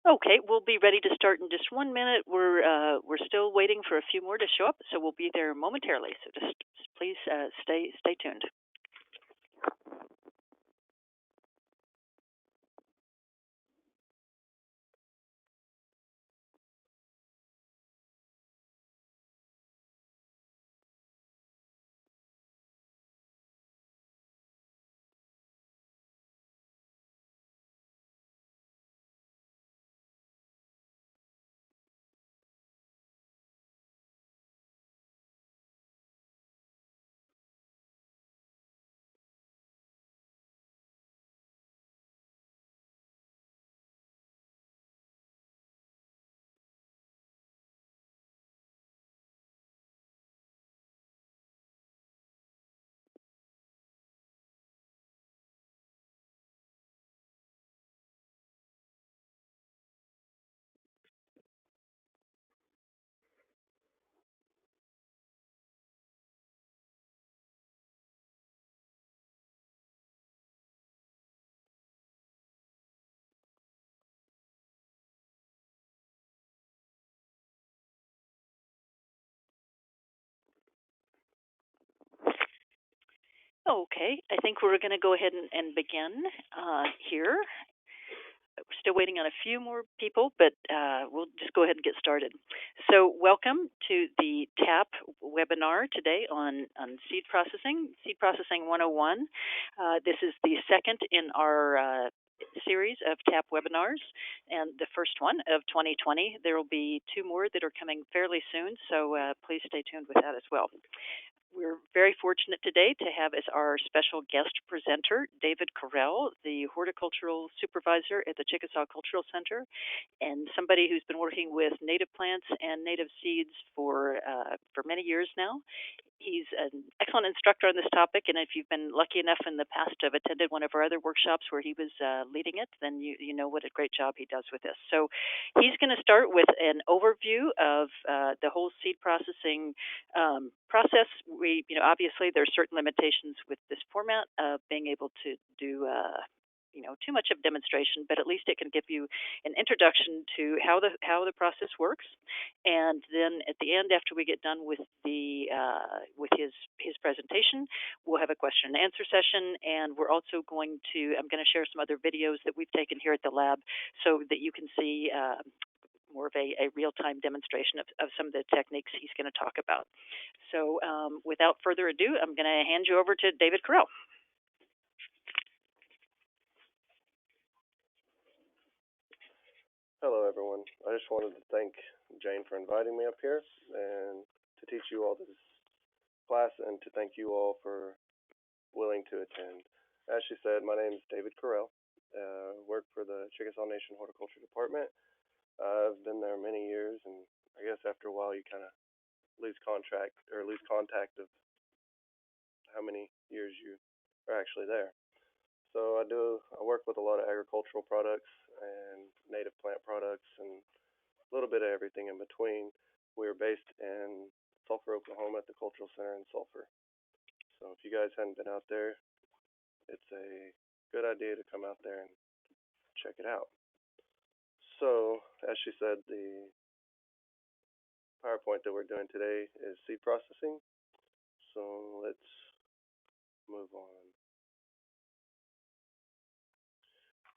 Okay, we'll be ready to start in just 1 minute. We're still waiting for a few more to show up, so we'll be there momentarily. So just please stay tuned. Okay, I think we're going to go ahead and begin here. We're still waiting on a few more people, but we'll just go ahead and get started. So welcome to the TAP webinar today on seed processing 101. This is the second in our series of TAP webinars and the first one of 2020. There will be two more that are coming fairly soon, so please stay tuned with that as well. We're very fortunate today to have as our special guest presenter David Correll, the horticultural supervisor at the Chickasaw Cultural Center, and somebody who's been working with native plants and native seeds for many years now. He's an excellent instructor on this topic, and if you've been lucky enough in the past to have attended one of our other workshops where he was leading it, then you know what a great job he does with this. So he's going to start with an overview of the whole seed processing process. Obviously there's certain limitations with this format of being able to do too much of demonstration, but at least it can give you an introduction to how the process works. And then at the end, after we get done with with his presentation, we'll have a question and answer session, and I'm going to share some other videos that we've taken here at the lab so that you can see more of a real-time demonstration of some of the techniques he's going to talk about. So without further ado, I'm going to hand you over to David Correll. Hello, everyone. I just wanted to thank Jane for inviting me up here and to teach you all this class and to thank you all for willing to attend. As she said, my name is David Correll. Work for the Chickasaw Nation Horticulture Department. I've been there many years, and I guess after a while you kind of lose contact of how many years you are actually there. So I work with a lot of agricultural products and native plant products and a little bit of everything in between. We're based in Sulphur, Oklahoma at the Cultural Center in Sulphur. So if you guys hadn't been out there, it's a good idea to come out there and check it out. So as she said, the PowerPoint that we're doing today is seed processing. So let's move on.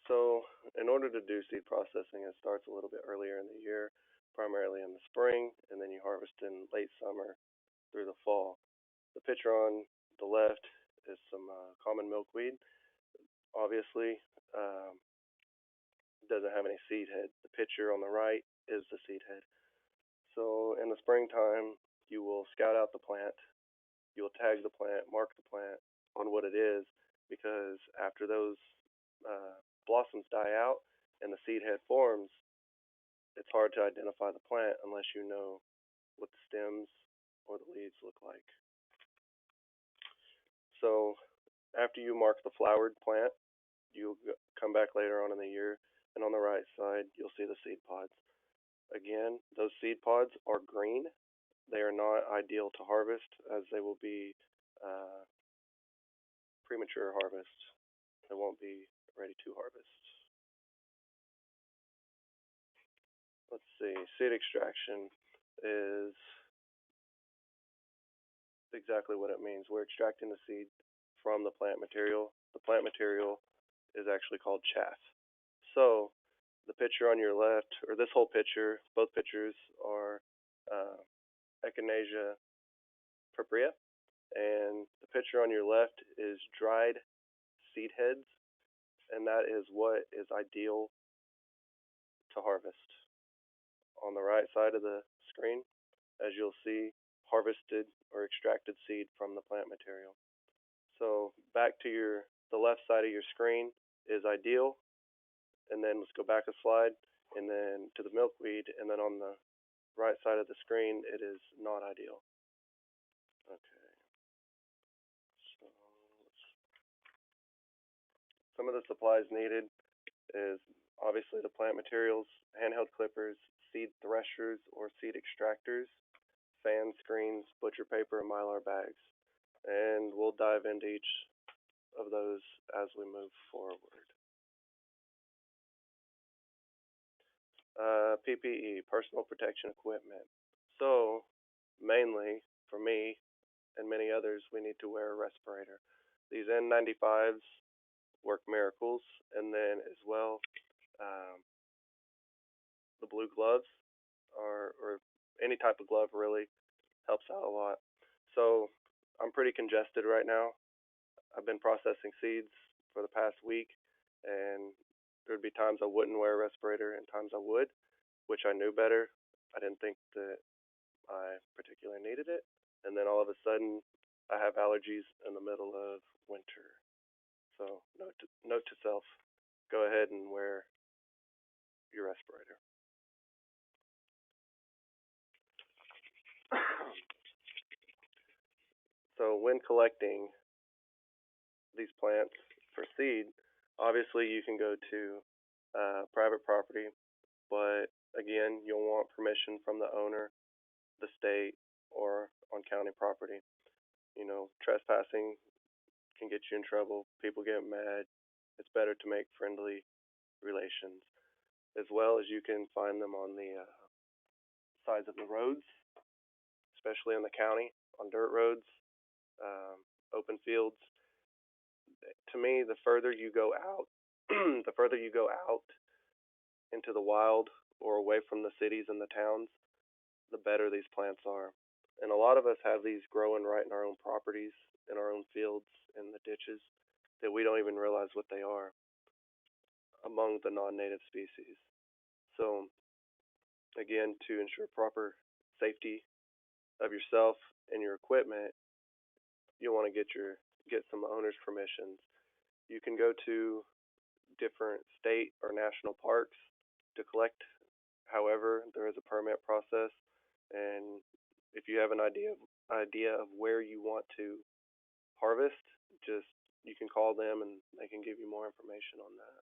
So in order to do seed processing, it starts a little bit earlier in the year, primarily in the spring, and then you harvest in late summer through the fall. The picture on the left is some common milkweed. Obviously, doesn't have any seed head. The picture on the right is the seed head. So in the springtime, you will scout out the plant. You will tag the plant, mark the plant on what it is, because after those blossoms die out and the seed head forms, it's hard to identify the plant unless you know what the stems or the leaves look like. So after you mark the flowered plant, you'll come back later on in the year, and on the right side, you'll see the seed pods. Again, those seed pods are green. They are not ideal to harvest, as they will be premature harvest. They won't be ready to harvest. let's see, seed extraction is exactly what it means. We're extracting the seed from the plant material. The plant material is actually called chaff. So the picture on your left, or this whole picture, both pictures are uh, Echinacea purpurea, and the picture on your left is dried seed heads, and that is what is ideal to harvest. On the right side of the screen, as you'll see, harvested or extracted seed from the plant material. So back to the left side of your screen is ideal, and then let's go back a slide, and then to the milkweed, and then on the right side of the screen it is not ideal. Okay, so some of the supplies needed is obviously the plant materials, handheld clippers, seed threshers or seed extractors, fan screens, butcher paper, and mylar bags. And we'll dive into each of those as we move forward. PPE, personal protection equipment. So, mainly for me and many others, we need to wear a respirator. These N95s work miracles, and then as well, um, the blue gloves or any type of glove really helps out a lot. So, I'm pretty congested right now. I've been processing seeds for the past week, and there'd be times I wouldn't wear a respirator and times I would, which I knew better. I didn't think that I particularly needed it. And then all of a sudden, I have allergies in the middle of winter. So, note to self, go ahead and wear your respirator. So, when collecting these plants for seed, obviously you can go to private property, but again, you'll want permission from the owner, the state, or on county property. You know, trespassing can get you in trouble. People get mad. It's better to make friendly relations, as well as you can find them on the sides of the roads, especially in the county, on dirt roads, open fields. To me, the further you go out, the further you go out into the wild or away from the cities and the towns, the better these plants are. And a lot of us have these growing right in our own properties, in our own fields, in the ditches, that we don't even realize what they are among the non-native species. So, again, to ensure proper safety of yourself and your equipment, you want to get some owner's permissions. You can go to different state or national parks to collect. However, there is a permit process, and if you have an idea of where you want to harvest, just you can call them and they can give you more information on that.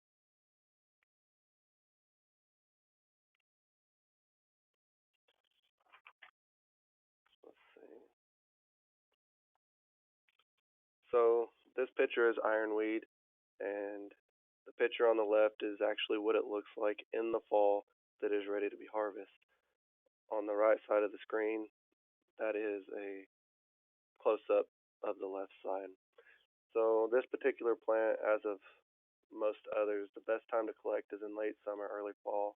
Let's see. So this picture is ironweed, and the picture on the left is actually what it looks like in the fall that is ready to be harvested. On the right side of the screen, that is a close-up of the left side. So this particular plant, as of most others, the best time to collect is in late summer, early fall,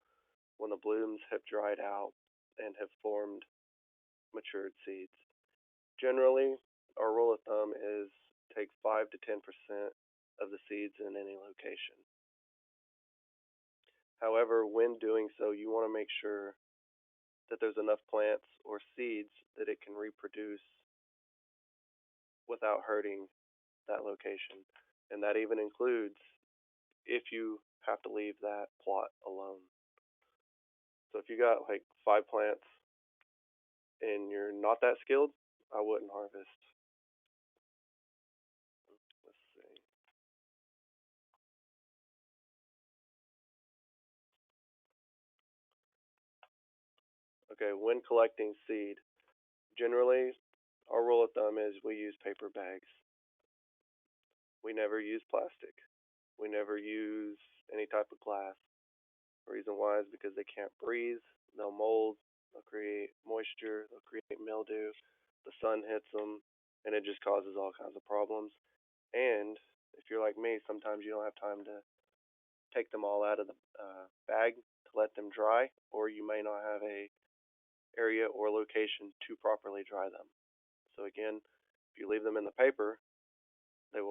when the blooms have dried out and have formed matured seeds. Generally, our rule of thumb is take 5 to 10% of the seeds in any location. However, when doing so, you want to make sure that there's enough plants or seeds that it can reproduce without hurting that location. And that even includes if you have to leave that plot alone. So if you got like 5 plants and you're not that skilled, I wouldn't harvest. Let's see. Okay, when collecting seed, generally our rule of thumb is we use paper bags. We never use plastic. We never use any type of glass. The reason why is because they can't breathe, they'll mold, they'll create moisture, they'll create mildew, the sun hits them, and it just causes all kinds of problems. And if you're like me, sometimes you don't have time to take them all out of the bag to let them dry, or you may not have a area or location to properly dry them. So again, if you leave them in the paper, the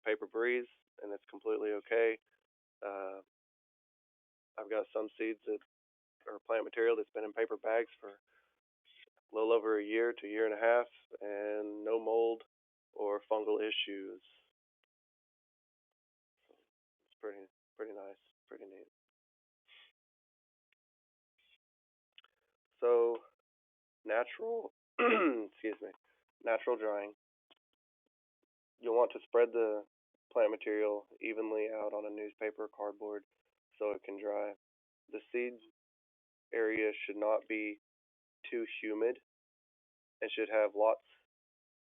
paper breathes and it's completely okay. Uh, I've got some seeds that or plant material that's been in paper bags for a little over a year to a year and a half, and no mold or fungal issues. So it's pretty nice, pretty neat. So natural, excuse me, natural drying. You'll want to spread the plant material evenly out on a newspaper or cardboard so it can dry. The seed area should not be too humid and should have lots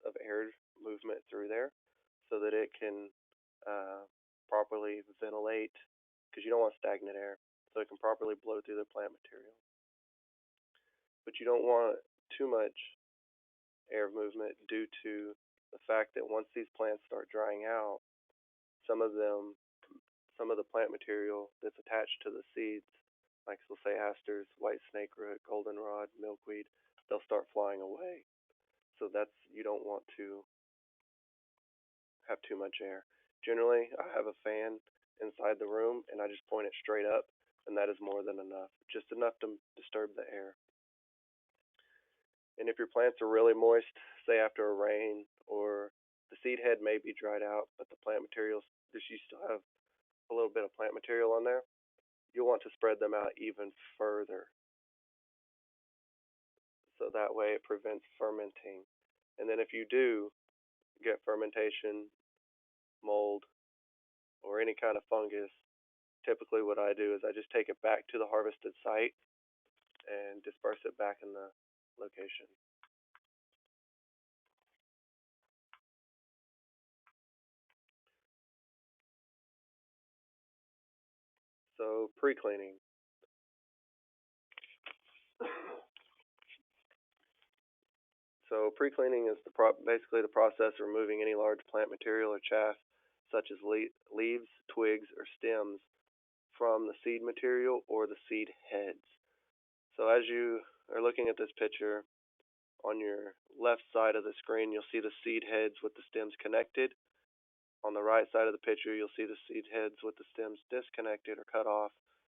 of air movement through there so that it can uh, properly ventilate, because you don't want stagnant air, so it can properly blow through the plant material. But you don't want too much air movement due to the fact that once these plants start drying out, some of the plant material that's attached to the seeds, like we'll say asters, white snakeroot, goldenrod, milkweed, they'll start flying away. So you don't want to have too much air. Generally, I have a fan inside the room and I just point it straight up, and that is more than enough, just enough to disturb the air. And if your plants are really moist, say after a rain, or the seed head may be dried out, but the plant materials, you still have a little bit of plant material on there, you'll want to spread them out even further. So that way it prevents fermenting. And then if you do get fermentation, mold, or any kind of fungus, typically what I do is I just take it back to the harvested site and disperse it back in the location. So pre-cleaning. So pre-cleaning is basically the process of removing any large plant material or chaff, such as leaves, twigs, or stems, from the seed material or the seed heads. So as you are looking at this picture, on your left side of the screen, you'll see the seed heads with the stems connected. On the right side of the picture, you'll see the seed heads with the stems disconnected or cut off,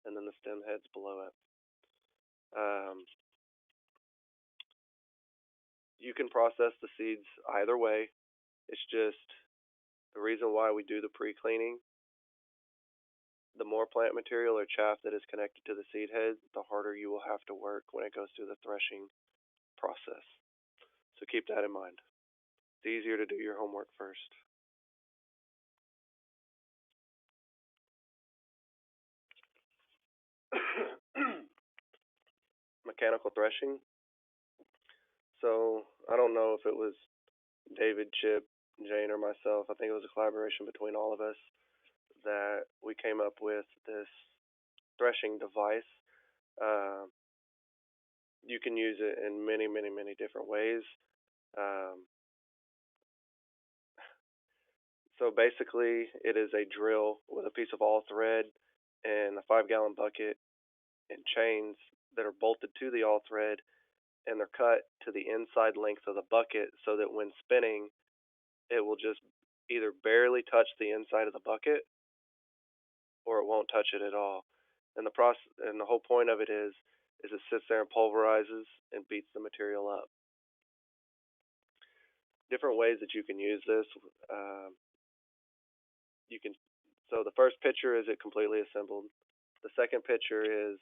and then the stem heads below it. You can process the seeds either way. It's just the reason why we do the pre-cleaning. The more plant material or chaff that is connected to the seed head, the harder you will have to work when it goes through the threshing process. So keep that in mind. It's easier to do your homework first. Mechanical threshing. So I don't know if it was David, Chip, Jane, or myself. I think it was a collaboration between all of us that we came up with this threshing device. Uh, you can use it in many, many, many different ways. Um, so basically, it is a drill with a piece of all thread and a 5-gallon bucket and chains that are bolted to the all thread, and they're cut to the inside length of the bucket so that when spinning, it will just either barely touch the inside of the bucket or it won't touch it at all. And the whole point of it is it sits there and pulverizes and beats the material up. Different ways that you can use this. You can. So the first picture is it completely assembled. The second picture is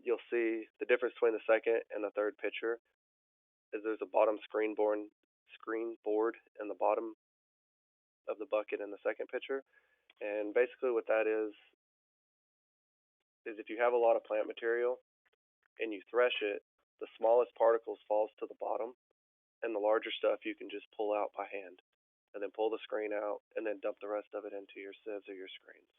you'll see the difference between the second and the third picture is there's a bottom screen board in the bottom of the bucket in the second picture. And basically what that is if you have a lot of plant material and you thresh it, the smallest particles falls to the bottom, and the larger stuff you can just pull out by hand, and then pull the screen out, and then dump the rest of it into your sieves or your screens.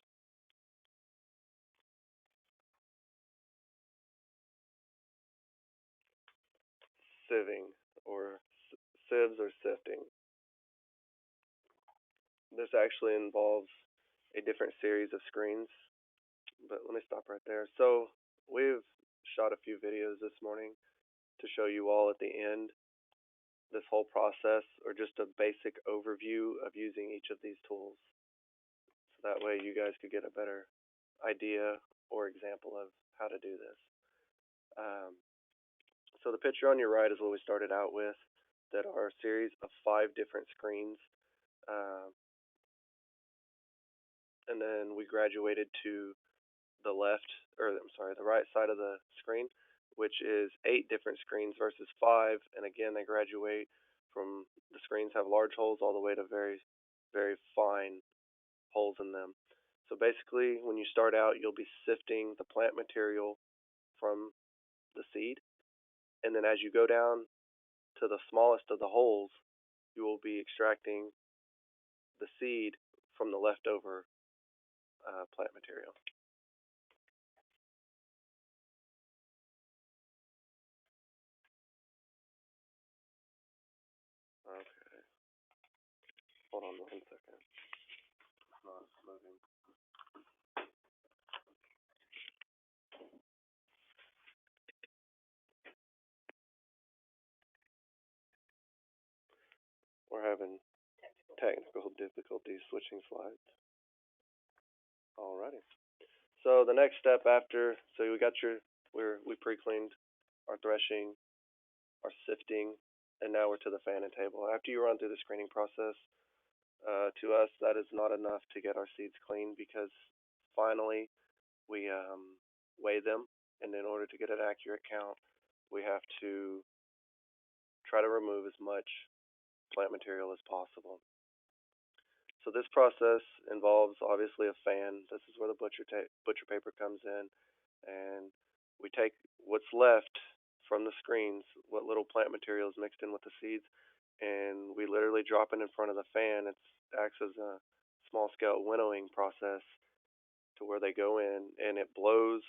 sieving or sieves or sifting. This actually involves a different series of screens, but let me stop right there. So we've shot a few videos this morning to show you all at the end this whole process, or just a basic overview of using each of these tools. So that way you guys could get a better idea or example of how to do this. So the picture on your right is what we started out with, that are a series of 5 different screens. And then we graduated to the right side of the screen, which is 8 different screens versus 5. And again, they graduate from the screens have large holes all the way to very, very fine holes in them. So basically, when you start out, you'll be sifting the plant material from the seed. And then as you go down to the smallest of the holes, you will be extracting the seed from the leftover plant material. Okay. Hold on 1 second. It's not moving. We're having technical difficulties switching slides. Alrighty. So the next step after, so we got we pre-cleaned our threshing, our sifting, and now we're to the fanning table. After you run through the screening process, to us that is not enough to get our seeds clean, because finally we weigh them, and in order to get an accurate count, we have to try to remove as much plant material as possible. So this process involves obviously a fan. This is where the butcher paper comes in, and we take what's left from the screens, what little plant material is mixed in with the seeds, and we literally drop it in front of the fan. It acts as a small scale winnowing process to where they go in, and it blows.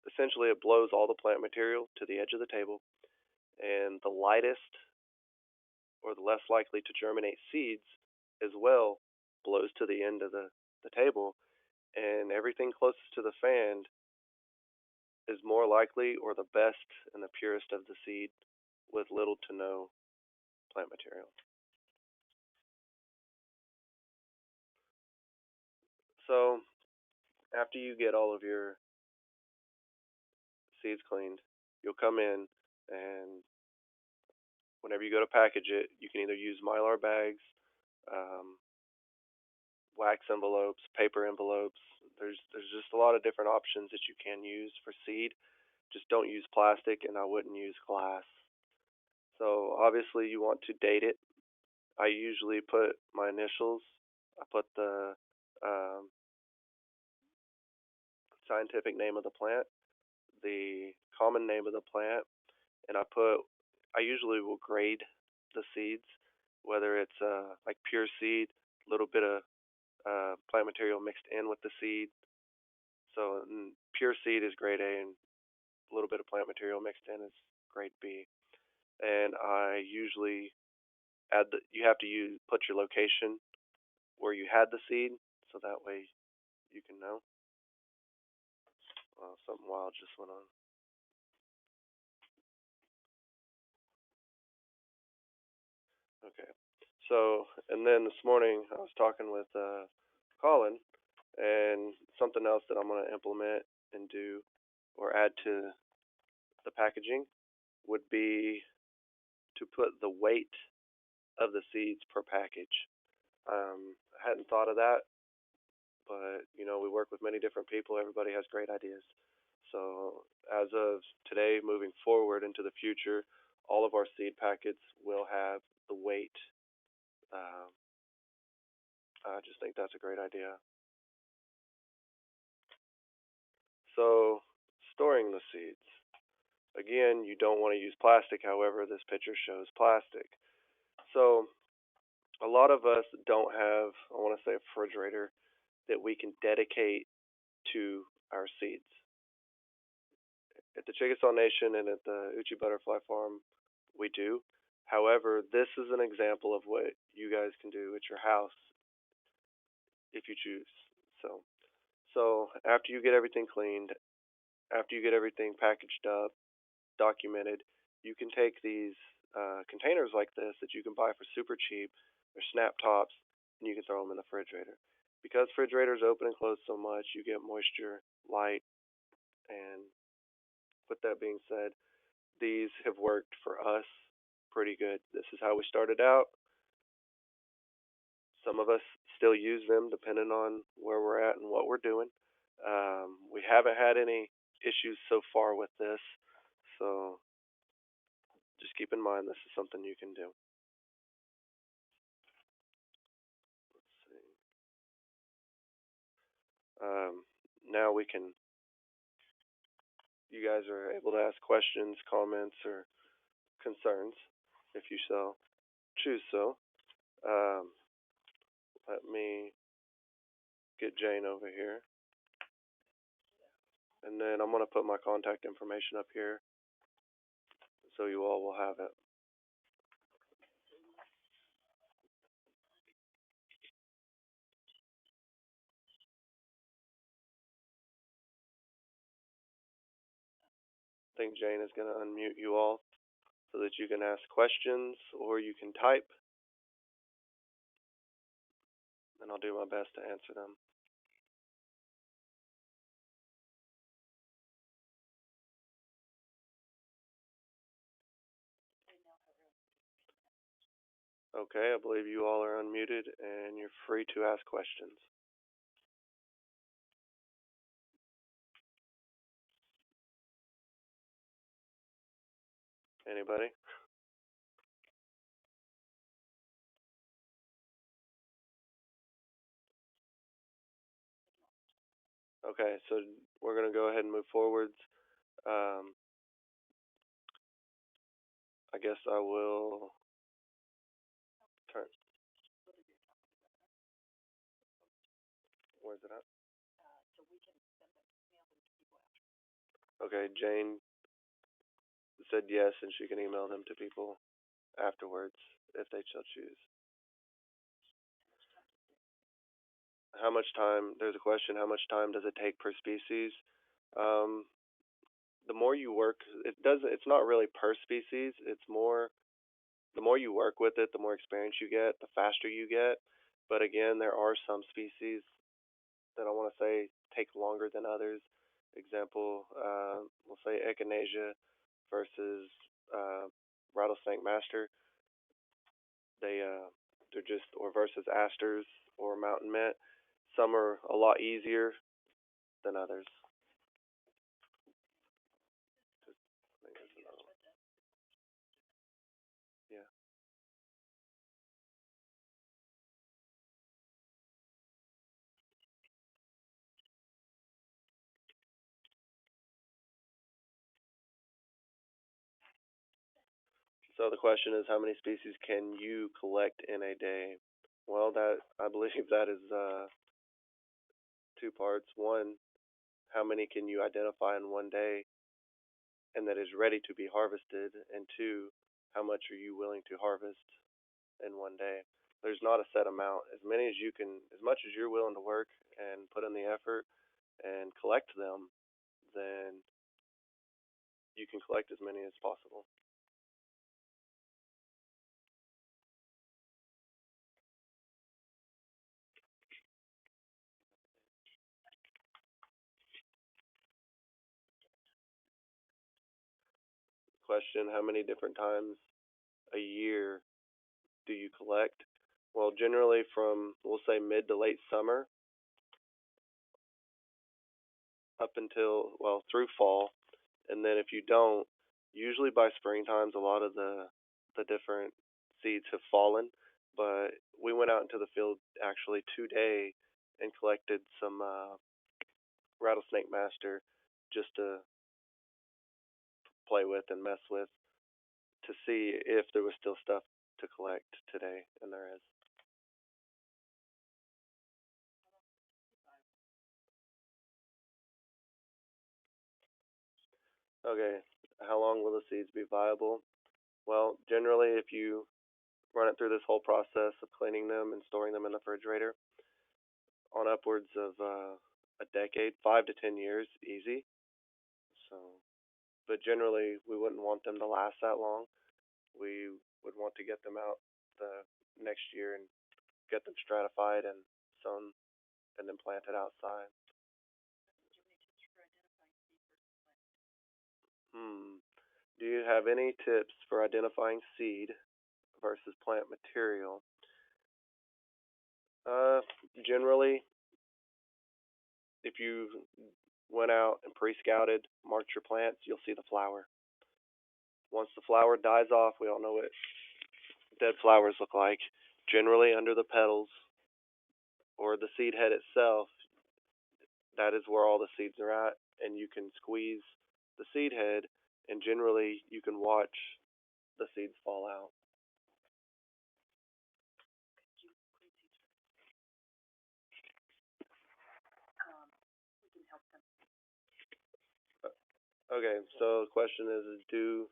Essentially, it blows all the plant material to the edge of the table, and the lightest or the less likely to germinate seeds as well blows to the end of the table, and everything closest to the fan is more likely, or the best and the purest of the seed with little to no plant material. So after you get all of your seeds cleaned, you'll come in, and whenever you go to package it, you can either use Mylar bags, wax envelopes, paper envelopes. There's just a lot of different options that you can use for seed. Just don't use plastic, and I wouldn't use glass. So obviously you want to date it. I usually put my initials. I put the scientific name of the plant, the common name of the plant, and I usually will grade the seeds, whether it's like pure seed, a little bit of plant material mixed in with the seed. So pure seed is grade A, and a little bit of plant material mixed in is grade B. And I usually you have to put your location where you had the seed, so that way you can know. Something wild just went on. Okay. So, and then this morning I was talking with Colin, and something else that I'm going to implement and do or add to the packaging would be to put the weight of the seeds per package. I hadn't thought of that, but we work with many different people. Everybody has great ideas. So as of today, moving forward into the future, all of our seed packets will have the weight. I just think that's a great idea. So storing the seeds. Again, you don't want to use plastic. However, this picture shows plastic. So a lot of us don't have, I want to say, a refrigerator that we can dedicate to our seeds. At the Chickasaw Nation and at the Uchi Butterfly Farm, we do. However, this is an example of what you guys can do at your house if you choose. So, so after you get everything cleaned, after you get everything packaged up, documented, you can take these containers like this that you can buy for super cheap. They're snap tops, and you can throw them in the refrigerator. Because refrigerators open and close so much, you get moisture, light, and with that being said, these have worked for us pretty good. This is how we started out. Some of us still use them depending on where we're at and what we're doing. We haven't had any issues so far with this, so just keep in mind this is something you can do. Let's see. Now you guys are able to ask questions, comments, or concerns if you so choose so. Um, Let me get Jane over here. And then I'm going to put my contact information up here so you all will have it. I think Jane is going to unmute you all so that you can ask questions or you can type, and I'll do my best to answer them. Okay, I believe you all are unmuted and you're free to ask questions. Anybody? Okay, so we're going to go ahead and move forwards. I guess I will turn. Where's it at? Okay, Jane said yes, and she can email them to people afterwards if they shall choose. How much time? There's a question. How much time does it take per species? Um, the more you work, it doesn't. It's not really per species. It's more. The more you work with it, the more experience you get, the faster you get. But again, there are some species that I want to say take longer than others. Example, we'll say echinacea versus rattlesnake master. They're just or versus asters or mountain mint. Some are a lot easier than others. Yeah. So the question is, how many species can you collect in a day? Well, that I believe that is two parts. One, how many can you identify in one day and that is ready to be harvested? And two, how much are you willing to harvest in one day? There's not a set amount. As many as you can, as much as you're willing to work and put in the effort and collect them, then you can collect as many as possible. Question, how many different times a year do you collect? Well, generally from, we'll say, mid to late summer up until, well, through fall. And then if you don't, usually by springtime, a lot of the different seeds have fallen. But we went out into the field actually today and collected some rattlesnake master just to play with and mess with to see if there was still stuff to collect today, and there is. Okay, how long will the seeds be viable? Well, generally, if you run it through this whole process of cleaning them and storing them in the refrigerator, on upwards of a decade, 5 to 10 years, easy. So, but generally, we wouldn't want them to last that long. We would want to get them out the next year and get them stratified and sown and then planted outside. Do you have any tips for identifying seed versus plant material? Generally, if you went out and pre-scouted, marked your plants, you'll see the flower. Once the flower dies off, we all know what dead flowers look like. Generally, under the petals or the seed head itself, that is where all the seeds are at, and you can squeeze the seed head, and generally, you can watch the seeds fall out. Okay, so the question is do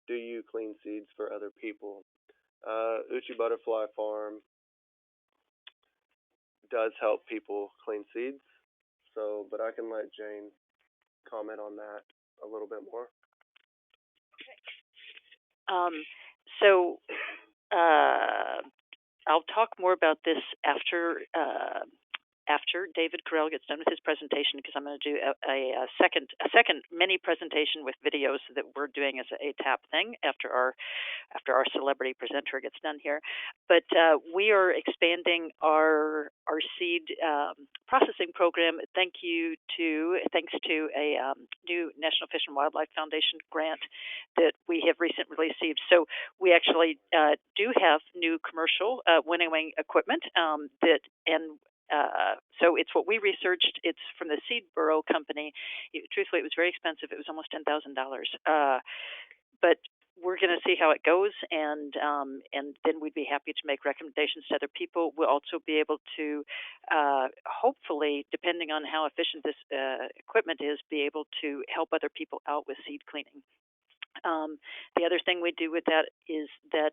you clean seeds for other people? Uchi Butterfly Farm does help people clean seeds, so but I can let Jane comment on that a little bit more. So I'll talk more about this after David Correll gets done with his presentation, because I'm going to do a second mini presentation with videos that we're doing as a TAP thing after our celebrity presenter gets done here. But we are expanding our seed processing program thanks to a new National Fish and Wildlife Foundation grant that we have recently received. So we actually do have new commercial winnowing equipment so it's what we researched. It's from the Seed Burrow Company. Truthfully, it was very expensive. It was almost $10,000. But we're going to see how it goes, and then we'd be happy to make recommendations to other people. We'll also be able to, hopefully, depending on how efficient this equipment is, be able to help other people out with seed cleaning. The other thing we do with that is that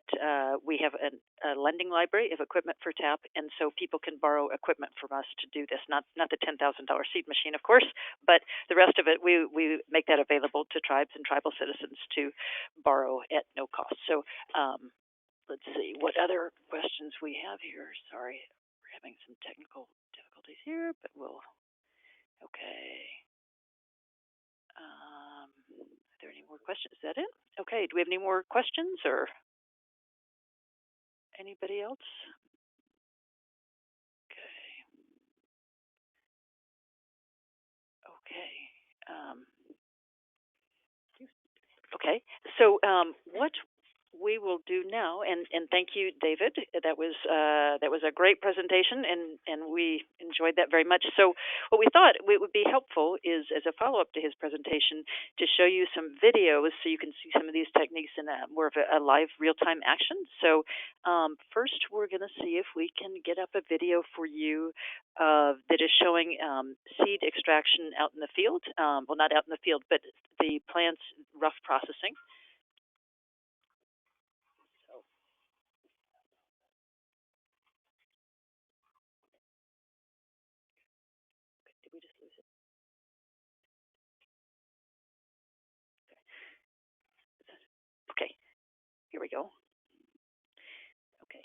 we have a lending library of equipment for TAP, and so people can borrow equipment from us to do this. Not the $10,000 seed machine, of course, but the rest of it, we make that available to tribes and tribal citizens to borrow at no cost. So let's see what other questions we have here. Sorry, we're having some technical difficulties here, but okay. Are there any more questions? Is that it? Okay. Do we have any more questions or anybody else? Okay. So what we will do now, and thank you, David. That was a great presentation, and we enjoyed that very much. So what we thought it would be helpful is, as a follow-up to his presentation, to show you some videos so you can see some of these techniques in more of a live, real-time action. So first, we're going to see if we can get up a video for you that is showing seed extraction out in the field. Well, not out in the field, but the plant's rough processing. Did we just lose it? Okay, here we go. Okay,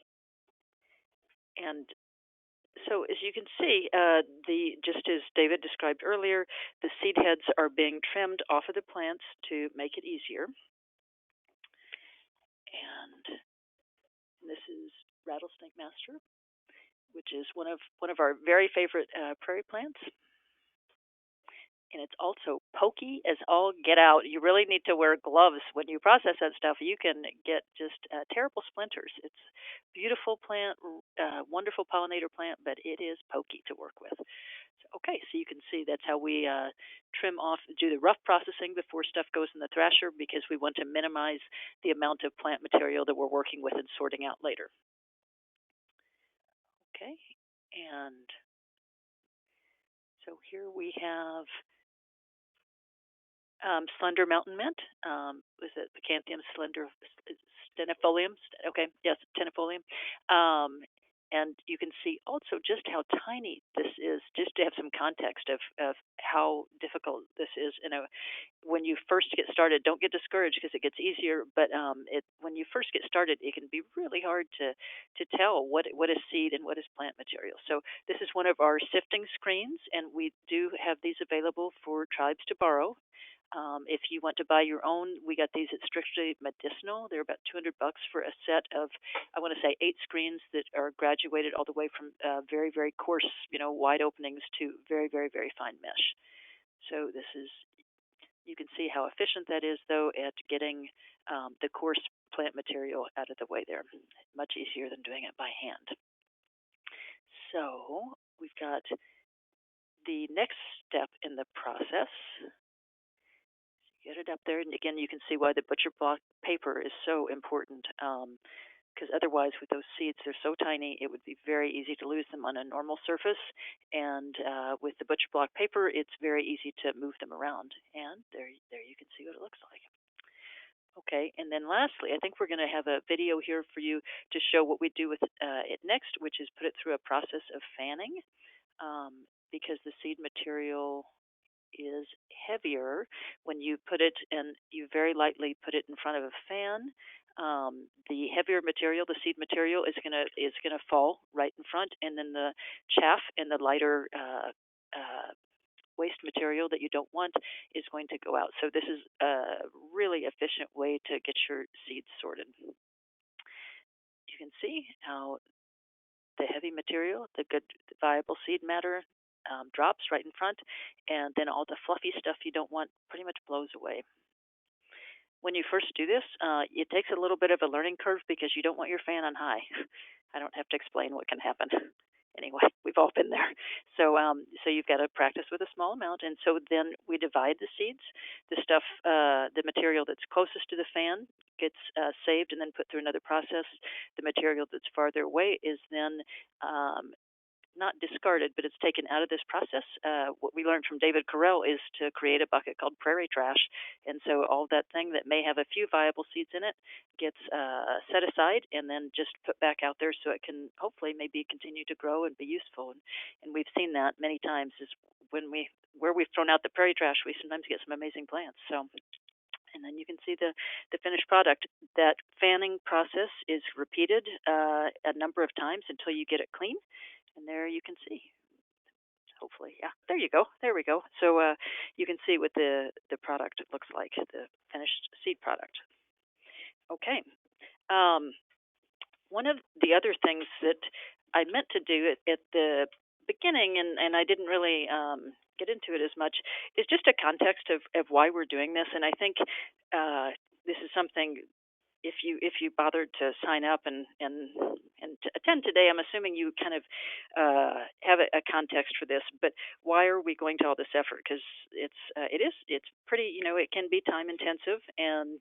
and so as you can see, just as David described earlier, the seed heads are being trimmed off of the plants to make it easier. And this is Rattlesnake Master, which is one of our very favorite prairie plants. And it's also pokey as all get out. You really need to wear gloves when you process that stuff. You can get just terrible splinters. It's a beautiful plant, wonderful pollinator plant, but it is pokey to work with. Okay, so you can see that's how we trim off, do the rough processing before stuff goes in the thresher, because we want to minimize the amount of plant material that we're working with and sorting out later. Okay, and so here we have slender mountain mint. Was it Pacanthium Stenifolium. Okay, yes, tenifolium. And you can see also just how tiny this is, just to have some context of how difficult this is. When you first get started, don't get discouraged because it gets easier. But when you first get started, it can be really hard to tell what is seed and what is plant material. So this is one of our sifting screens, and we do have these available for tribes to borrow. If you want to buy your own, we got these at Strictly Medicinal. They're about $200 for a set of, I want to say, 8 screens that are graduated all the way from very, very coarse, wide openings to very, very, very fine mesh. So this is, you can see how efficient that is, though, at getting the coarse plant material out of the way there. Much easier than doing it by hand. So we've got the next step in the process. Get it up there, and again, you can see why the butcher block paper is so important. Because otherwise, with those seeds, they're so tiny, it would be very easy to lose them on a normal surface. And with the butcher block paper, it's very easy to move them around. And there you can see what it looks like. Okay, and then lastly, I think we're going to have a video here for you to show what we do with it next, which is put it through a process of fanning, because the seed material is heavier when you put it, and you very lightly put it in front of a fan. The heavier material, the seed material, is gonna fall right in front, and then the chaff and the lighter waste material that you don't want is going to go out. So this is a really efficient way to get your seeds sorted. You can see how the heavy material, the good viable seed matter, drops right in front, and then all the fluffy stuff you don't want pretty much blows away. When you first do this, it takes a little bit of a learning curve because you don't want your fan on high. I don't have to explain what can happen. Anyway, we've all been there. So you've got to practice with a small amount, and so then we divide the seeds. The stuff, the material that's closest to the fan gets saved and then put through another process. The material that's farther away is then not discarded, but it's taken out of this process. What we learned from David Correll is to create a bucket called prairie trash. And so all that thing that may have a few viable seeds in it gets set aside and then just put back out there so it can hopefully maybe continue to grow and be useful. And we've seen that many times is where we've thrown out the prairie trash, we sometimes get some amazing plants. So, and then you can see the finished product. That fanning process is repeated a number of times until you get it clean. And there you can see, hopefully, yeah, there you go. There we go. So you can see what the product looks like, the finished seed product. Okay. One of the other things that I meant to do at the beginning, and I didn't really get into it as much, is just a context of why we're doing this. And I think this is something, if you bothered to sign up and to attend today, I'm assuming you kind of have a context for this. But why are we going to all this effort? Because it's pretty, it can be time intensive, and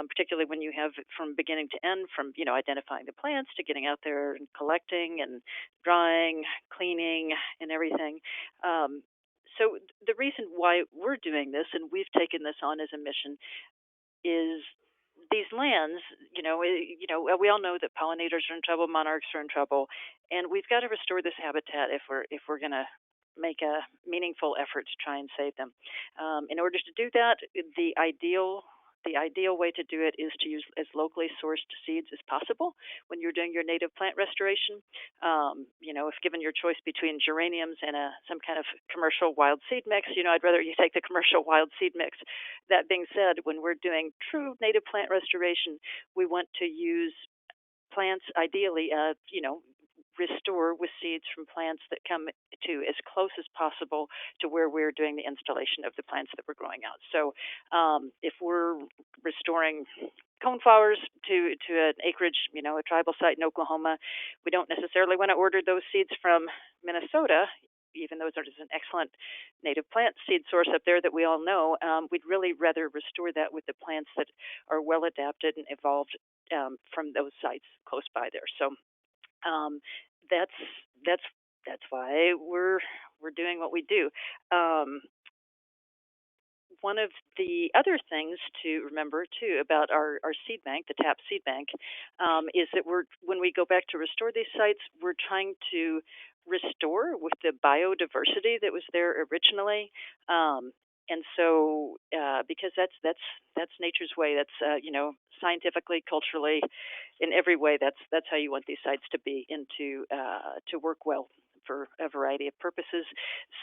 particularly when you have from beginning to end, from identifying the plants to getting out there and collecting and drying, cleaning, and everything. So the reason why we're doing this, and we've taken this on as a mission, is these lands, we all know that pollinators are in trouble, monarchs are in trouble, and we've got to restore this habitat if we're going to make a meaningful effort to try and save them. In order to do that, the ideal way to do it is to use as locally sourced seeds as possible when you're doing your native plant restoration. If given your choice between geraniums and some kind of commercial wild seed mix, I'd rather you take the commercial wild seed mix. That being said, when we're doing true native plant restoration, we want to use plants ideally, restore with seeds from plants that come to as close as possible to where we're doing the installation of the plants that we're growing out. So if we're restoring coneflowers to an acreage, a tribal site in Oklahoma, we don't necessarily want to order those seeds from Minnesota, even though there's an excellent native plant seed source up there that we all know. We'd really rather restore that with the plants that are well adapted and evolved from those sites close by there. So that's why we're doing what we do. one of the other things to remember too about our seed bank, the TAP seed bank, is that when we go back to restore these sites, we're trying to restore with the biodiversity that was there originally. And so, because that's nature's way. That's scientifically, culturally, in every way. That's how you want these sites to be and to work well for a variety of purposes.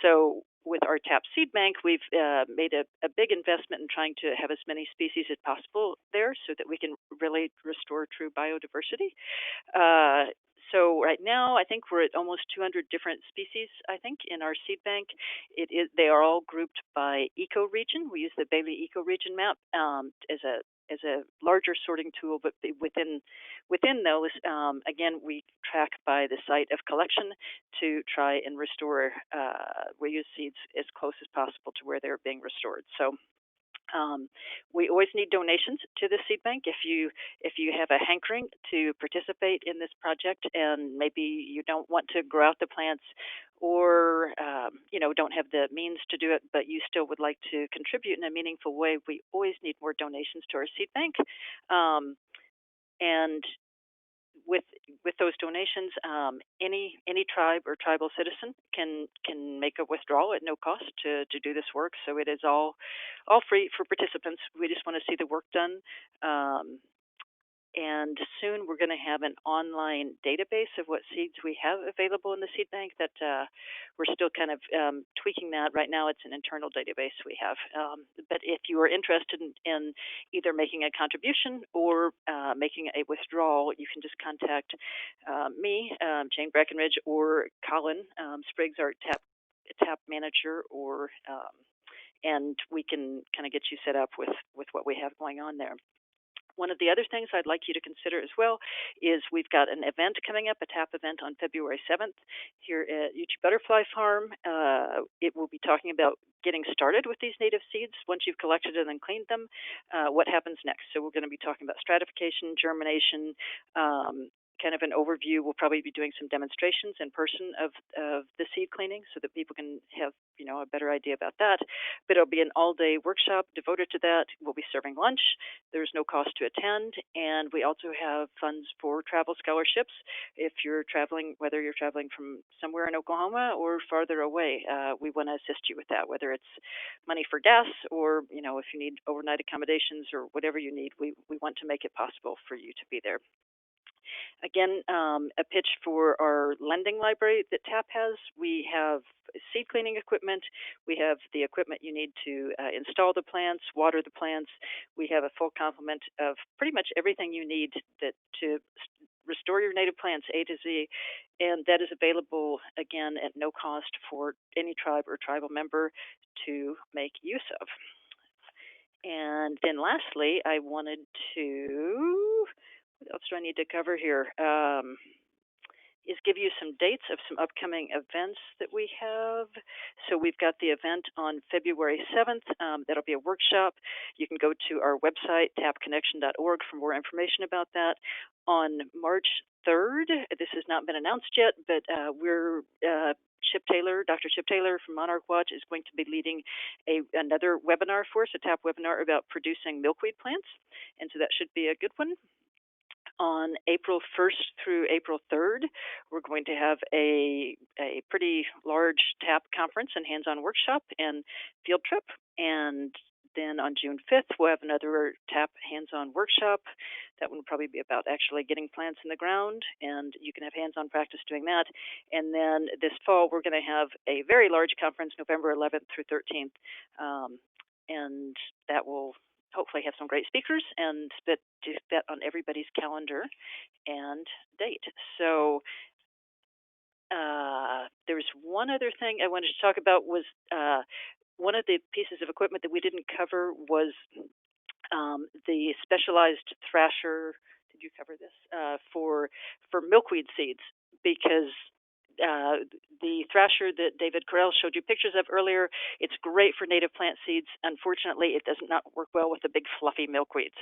So with our TAP seed bank, we've made a big investment in trying to have as many species as possible there so that we can really restore true biodiversity. So right now, I think we're at almost 200 different species, I think, in our seed bank. They are all grouped by ecoregion. We use the Bailey ecoregion map as a larger sorting tool, but within those, again, we track by the site of collection to try and restore. We use seeds as close as possible to where they're being restored. So we always need donations to the seed bank. If you have a hankering to participate in this project, and maybe you don't want to grow out the plants, or don't have the means to do it, but you still would like to contribute in a meaningful way, we always need more donations to our seed bank. And with those donations, any tribe or tribal citizen can make a withdrawal at no cost to do this work. So it is all free for participants. We just want to see the work done. And soon we're going to have an online database of what seeds we have available in the seed bank. That we're still kind of tweaking that. Right now it's an internal database we have. But if you are interested in either making a contribution or making a withdrawal, you can just contact me, Jane Breckenridge, or Colin Spriggs, our TAP manager, or and we can kind of get you set up with what we have going on there. One of the other things I'd like you to consider as well is we've got an event coming up, a TAP event on February 7th here at Uchi Butterfly Farm. It will be talking about getting started with these native seeds. Once you've collected them and cleaned them, what happens next? So we're going to be talking about stratification, germination, kind of an overview. We'll probably be doing some demonstrations in person of the seed cleaning so that people can have a better idea about that. But it'll be an all-day workshop devoted to that. We'll be serving lunch. There's no cost to attend, and we also have funds for travel scholarships. If you're traveling, whether you're traveling from somewhere in Oklahoma or farther away, we want to assist you with that, whether it's money for gas or if you need overnight accommodations or whatever you need. We want to make it possible for you to be there. Again, a pitch for our lending library that TAP has. We have seed cleaning equipment. We have the equipment you need to install the plants, water the plants. We have a full complement of pretty much everything you need to restore your native plants A to Z, and that is available, again, at no cost for any tribe or tribal member to make use of. And then lastly, I wanted to... what else do I need to cover here? Is give you some dates of some upcoming events that we have. So we've got the event on February 7th. That'll be a workshop. You can go to our website, tapconnection.org, for more information about that. On March 3rd, this has not been announced yet, but Dr. Chip Taylor from Monarch Watch is going to be leading another webinar for us, a TAP webinar about producing milkweed plants. And so that should be a good one. On April 1st through April 3rd, we're going to have a pretty large TAP conference and hands-on workshop and field trip. And then on June 5th, we'll have another TAP hands-on workshop. That one will probably be about actually getting plants in the ground, and you can have hands-on practice doing that. And then this fall, we're going to have a very large conference, November 11th through 13th, and that will hopefully have some great speakers and to fit on everybody's calendar and date. So there's one other thing I wanted to talk about was one of the pieces of equipment that we didn't cover was the specialized thrasher. Did you cover this? For milkweed seeds, because the thrasher that David Correll showed you pictures of earlier, it's great for native plant seeds. Unfortunately, it does not work well with the big fluffy milkweeds.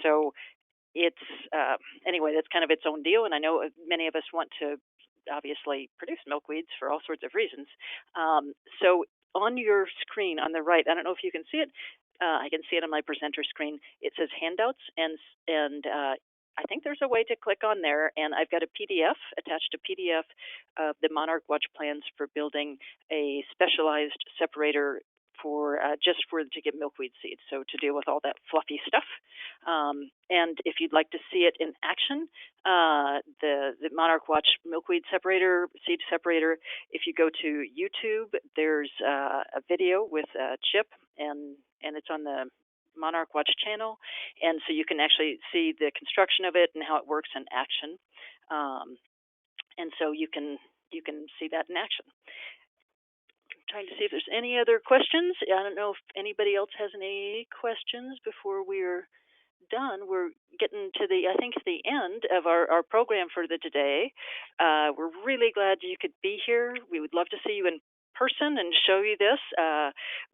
So it's, anyway, that's kind of its own deal. And I know many of us want to obviously produce milkweeds for all sorts of reasons. So on your screen on the right, I don't know if you can see it. I can see it on my presenter screen. It says handouts, and I think there's a way to click on there, and I've got a PDF, attached a PDF of the Monarch Watch plans for building a specialized separator for just to get milkweed seeds, so to deal with all that fluffy stuff. And if you'd like to see it in action, the Monarch Watch milkweed separator, seed separator, if you go to YouTube, there's a video with Chip, and it's on the Monarch Watch channel, and so you can actually see the construction of it and how it works in action, and so you can see that in action. I'm trying to see if there's any other questions. I don't know if anybody else has any questions before we're done. We're getting to the end of our program for today. We're really glad you could be here. We would love to see you in person and show you this,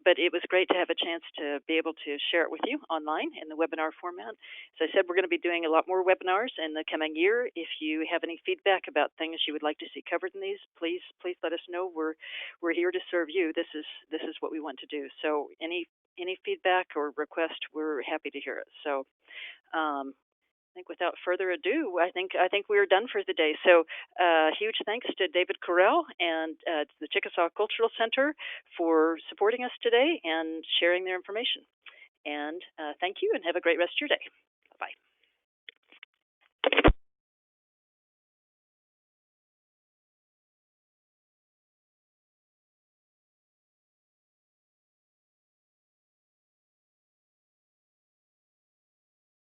but it was great to have a chance to be able to share it with you online in the webinar format. As I said, we're going to be doing a lot more webinars in the coming year. If you have any feedback about things you would like to see covered in these, please let us know. We're here to serve you. This is what we want to do. So any feedback or request, we're happy to hear it. So I think without further ado, I think we're done for the day. So huge thanks to David Correll and to the Chickasaw Cultural Center for supporting us today and sharing their information. And thank you, and have a great rest of your day. Bye-bye.